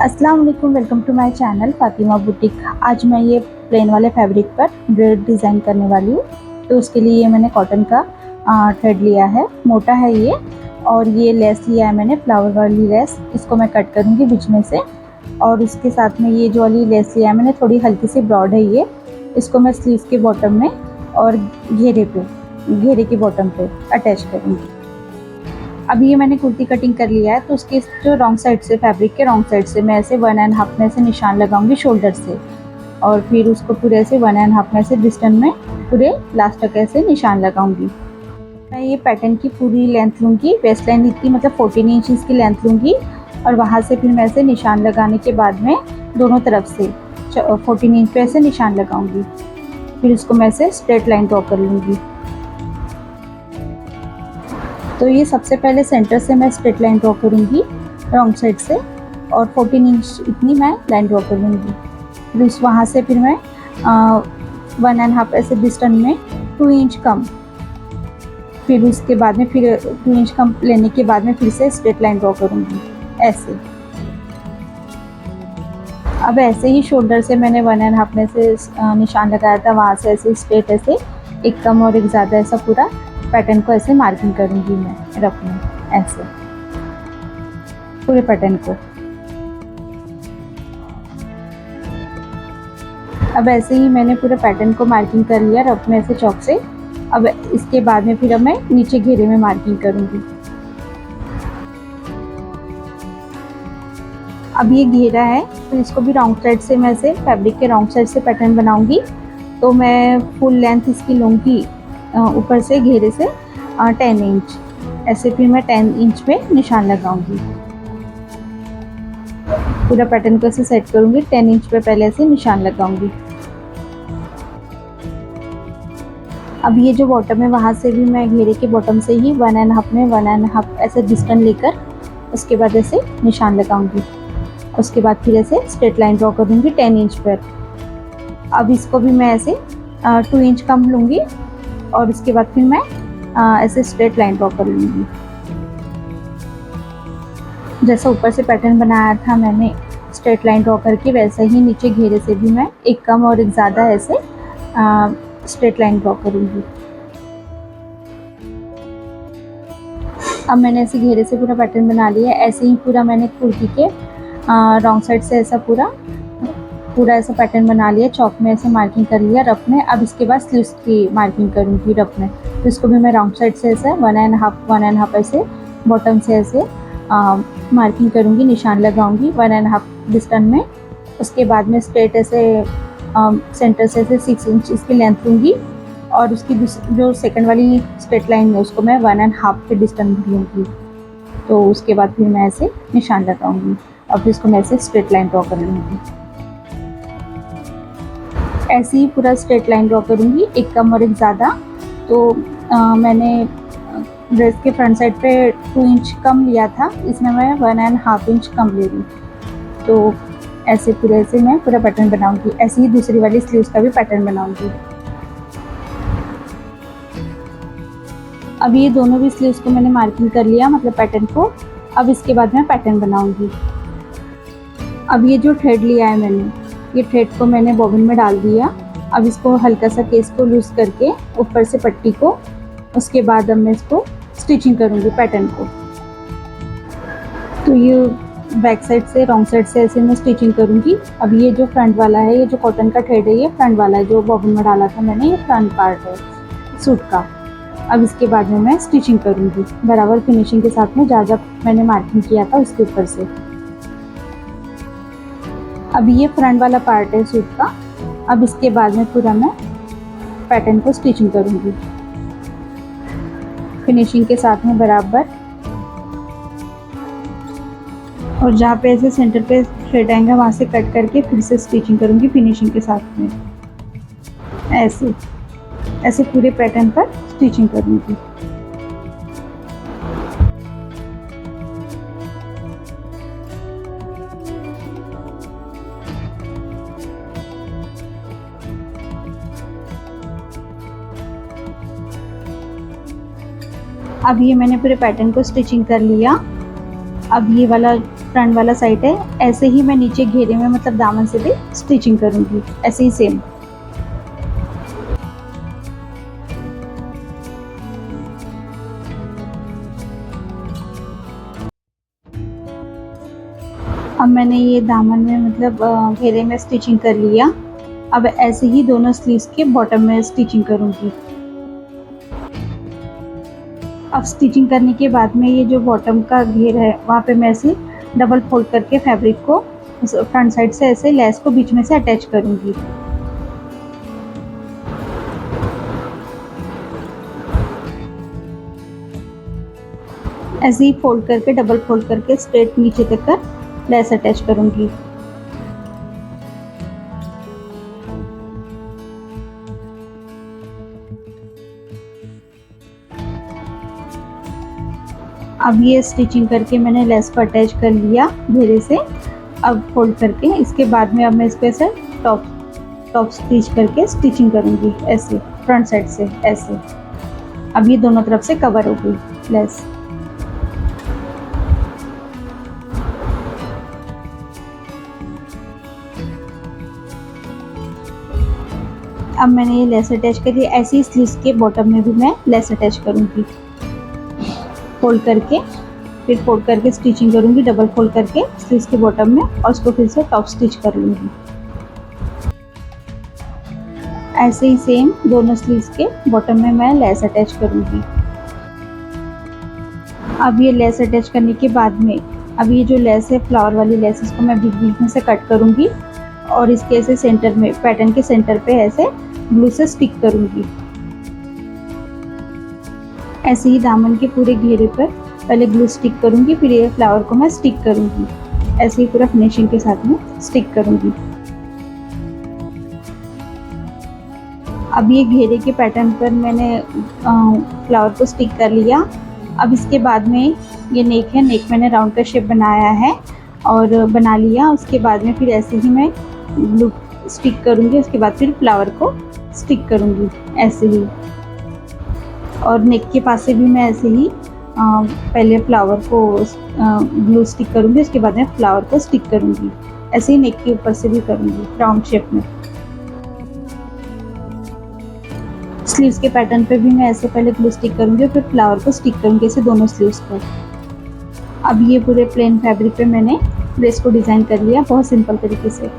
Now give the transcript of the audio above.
अस्सलाम वालेकुम, welcome to my channel Fatima boutique. आज मैं ये प्लेन वाले फैब्रिक पर ड्रेस डिज़ाइन करने वाली हूँ। तो उसके लिए ये मैंने कॉटन का थ्रेड लिया है, मोटा है ये, और ये लेस लिया है मैंने, फ्लावर वाली लेस। इसको मैं कट करूँगी बीच में से, और उसके साथ में ये जो वाली लेस लिया है मैंने, थोड़ी हल्की सी ब्रॉड है ये। इसको मैं स्लीव के बॉटम में और घेरे के बॉटम पे अटैच करूँगी। अब ये मैंने कुर्ती कटिंग कर लिया है, तो उसके जो रॉन्ग साइड से, फैब्रिक के रॉन्ग साइड से मैं ऐसे 1.5 में ऐसे निशान लगाऊंगी शोल्डर से, और फिर उसको पूरे ऐसे 1.5 में ऐसे डिस्टेंस में पूरे लास्ट तक ऐसे निशान लगाऊंगी। मैं ये पैटर्न की पूरी लेंथ लूँगी, वेस्ट लाइन इतनी, मतलब 14 इंचज़ की लेंथ लूँगी, और वहाँ से फिर मैं ऐसे निशान लगाने के बाद में दोनों तरफ से 14 इंच पे ऐसे निशान लगाऊंगी। फिर उसको मैं ऐसे स्ट्रेट लाइन ड्रॉ कर लूँगी। तो ये सबसे पहले सेंटर से मैं स्ट्रेट लाइन ड्रॉ करूँगी रॉन्ग साइड से, और 14 इंच इतनी मैं लाइन ड्रॉ कर लूँगी। फिर उस वहाँ से फिर मैं 1.5 ऐसे डिस्टेंस में 2 इंच कम, फिर उसके बाद में फिर 2 इंच कम लेने के बाद में फिर से स्ट्रेट लाइन ड्रॉ करूँगी ऐसे। अब ऐसे ही शोल्डर से मैंने 1.5 में से निशान लगाया था, वहाँ से ऐसे स्ट्रेट ऐसे एक कम और एक ज़्यादा ऐसा पूरा पैटर्न को ऐसे मार्किंग करूँगी मैं रफ में, ऐसे पूरे पैटर्न को। अब ऐसे ही मैंने पूरे पैटर्न को मार्किंग कर लिया रफ में ऐसे चॉक से। अब इसके बाद में फिर अब मैं नीचे घेरे में मार्किंग करूँगी। अब ये घेरा है, तो इसको भी रॉन्ग साइड से मैं ऐसे फैब्रिक के रॉन्ग साइड से पैटर्न बनाऊँगी। तो मैं फुल लेंथ इसकी लूँगी ऊपर से घेरे से 10 इंच ऐसे, फिर मैं 10 इंच पे निशान लगाऊंगी। पूरा पैटर्न को ऐसे सेट करूंगी, 10 इंच पे पहले ऐसे निशान लगाऊंगी। अब ये जो बॉटम है, वहाँ से भी मैं घेरे के बॉटम से ही 1.5 में 1.5 ऐसे डिस्टेंस लेकर उसके बाद ऐसे निशान लगाऊंगी। उसके बाद फिर ऐसे स्ट्रेट लाइन ड्रॉ करूंगी 10 इंच पर। अब इसको भी मैं ऐसे 2 इंच कम लूँगी, और उसके बाद फिर मैं ऐसे स्ट्रेट लाइन ड्रॉ कर लूँगी। जैसा ऊपर से पैटर्न बनाया था मैंने स्ट्रेट लाइन ड्रॉ करके, वैसे ही नीचे घेरे से भी मैं एक कम और एक ज़्यादा ऐसे स्ट्रेट लाइन ड्रॉ करूँगी। अब मैंने ऐसे घेरे से पूरा पैटर्न बना लिया है। ऐसे ही पूरा मैंने कुर्ती के रॉन्ग साइड से ऐसा पूरा ऐसा पैटर्न बना लिया, चौक में ऐसे मार्किंग कर लिया रफ में। अब इसके बाद स्लीव्स की मार्किंग करूँगी रफ में, तो इसको भी मैं रॉन्ग साइड से ऐसे 1.5 ऐसे बॉटम से ऐसे मार्किंग करूँगी, निशान लगाऊंगी 1.5 डिस्टेंस में। उसके बाद में स्ट्रेट ऐसे सेंटर से ऐसे 6 इंच इसकी लेंथ लूँगी, और उसकी जो सेकंड वाली स्ट्रेट लाइन है उसको मैं 1.5 के डिस्टेंस लूँगी। तो उसके बाद फिर मैं ऐसे निशान लगाऊंगी, और फिर इसको मैं ऐसे स्ट्रेट लाइन ड्रॉ कर लूँगी। ऐसे ही पूरा स्ट्रेट लाइन ड्रॉ करूँगी, एक कम और एक ज़्यादा। तो मैंने ड्रेस के फ्रंट साइड पे 2 इंच कम लिया था, इसमें मैं 1.5 इंच कम ले रही। तो ऐसे पूरे ऐसे मैं पूरा पैटर्न बनाऊँगी। ऐसे ही दूसरी वाली स्लीव्स का भी पैटर्न बनाऊँगी। अब ये दोनों भी स्लीव्स को मैंने मार्किंग कर लिया, मतलब पैटर्न को। अब इसके बाद मैं पैटर्न बनाऊँगी। अब ये जो थ्रेड लिया है मैंने, ये थ्रेड को मैंने बॉबिन में डाल दिया। अब इसको हल्का सा केस को लूज़ करके ऊपर से पट्टी को, उसके बाद अब मैं इसको स्टिचिंग करूँगी पैटर्न को। तो ये बैक साइड से रॉन्ग साइड से ऐसे मैं स्टिचिंग करूँगी। अब ये जो फ्रंट वाला है, ये जो कॉटन का थ्रेड है, ये फ्रंट वाला है, जो बॉबिन में डाला था मैंने, ये फ्रंट पार्ट है सूट का। अब इसके बाद में मैं स्टिचिंग करूँगी बराबर फिनिशिंग के साथ में, जहाँ मैंने मार्किंग किया था उसके ऊपर से। अब ये फ्रंट वाला पार्ट है सूट का। अब इसके बाद में पूरा मैं पैटर्न को स्टिचिंग करूँगी फिनिशिंग के साथ में बराबर, और जहाँ पे ऐसे सेंटर पे थ्रेड आएंगे वहाँ से कट करके फिर से स्टिचिंग करूँगी फिनिशिंग के साथ में। ऐसे पूरे पैटर्न पर स्टिचिंग करूँगी। अब ये मैंने पूरे पैटर्न को स्टिचिंग कर लिया। अब ये वाला फ्रंट वाला साइड है, ऐसे ही मैं नीचे घेरे में मतलब दामन से भी स्टिचिंग करूँगी, ऐसे ही सेम। अब मैंने ये दामन में मतलब घेरे में स्टिचिंग कर लिया। अब ऐसे ही दोनों स्लीव्स के बॉटम में स्टिचिंग करूँगी। अब स्टिचिंग करने के बाद में ये जो बॉटम का घेर है वहाँ पे मैं ऐसे डबल फोल्ड करके फैब्रिक को फ्रंट साइड से ऐसे लेस को बीच में से अटैच करूँगी। ऐसे ही फोल्ड करके डबल फोल्ड करके स्ट्रेट नीचे तक का लेस अटैच करूँगी। अब ये स्टिचिंग करके मैंने लेस को अटैच कर लिया घेरे से। अब फोल्ड करके इसके बाद में अब मैं इसको ऐसे टॉप स्टिच करके स्टिचिंग करूँगी, ऐसे फ्रंट साइड से ऐसे। अब ये दोनों तरफ से कवर हो गई लेस। अब मैंने ये लेस अटैच करी, ऐसे ही स्लीव्स के बॉटम में भी मैं लेस अटैच करूँगी। फोल्ड करके फिर फोल्ड करके स्टिचिंग करूँगी, डबल फोल्ड करके स्लीव्स के बॉटम में, और उसको फिर से टॉप स्टिच कर लूँगी। ऐसे ही सेम दोनों स्लीव्स के बॉटम में मैं लेस अटैच करूँगी। अब ये लेस अटैच करने के बाद में अब ये जो लेस है फ्लावर वाली लेस, इसको मैं बीच में से कट करूँगी और इसके ऐसे सेंटर में पैटर्न के सेंटर पे ऐसे ग्लू से स्टिक करूँगी। ऐसे ही दामन के पूरे घेरे पर पहले ग्लू स्टिक करूँगी, फिर ये फ्लावर को मैं स्टिक करूँगी। ऐसे ही पूरा फिनिशिंग के साथ में स्टिक करूँगी। अब ये घेरे के पैटर्न पर मैंने फ्लावर को स्टिक कर लिया। अब इसके बाद में ये नेक है, नेक मैंने राउंड का शेप बनाया है और बना लिया। उसके बाद में फिर ऐसे ही मैं ग्लू स्टिक करूँगी, उसके बाद फिर फ्लावर को स्टिक करूँगी ऐसे ही। और नेक के पास से भी मैं ऐसे ही पहले फ्लावर को ग्लू स्टिक करूँगी, उसके बाद में फ्लावर को स्टिक करूँगी। ऐसे ही नेक के ऊपर से भी करूँगी राउंड शेप में। स्लीव्स के पैटर्न पे भी मैं ऐसे पहले ग्लू स्टिक करूँगी और फिर फ्लावर को स्टिक करूँगी, ऐसे दोनों स्लीव्स को। अब ये पूरे प्लेन फैब्रिक पे मैंने ड्रेस को डिज़ाइन कर लिया बहुत सिंपल तरीके से।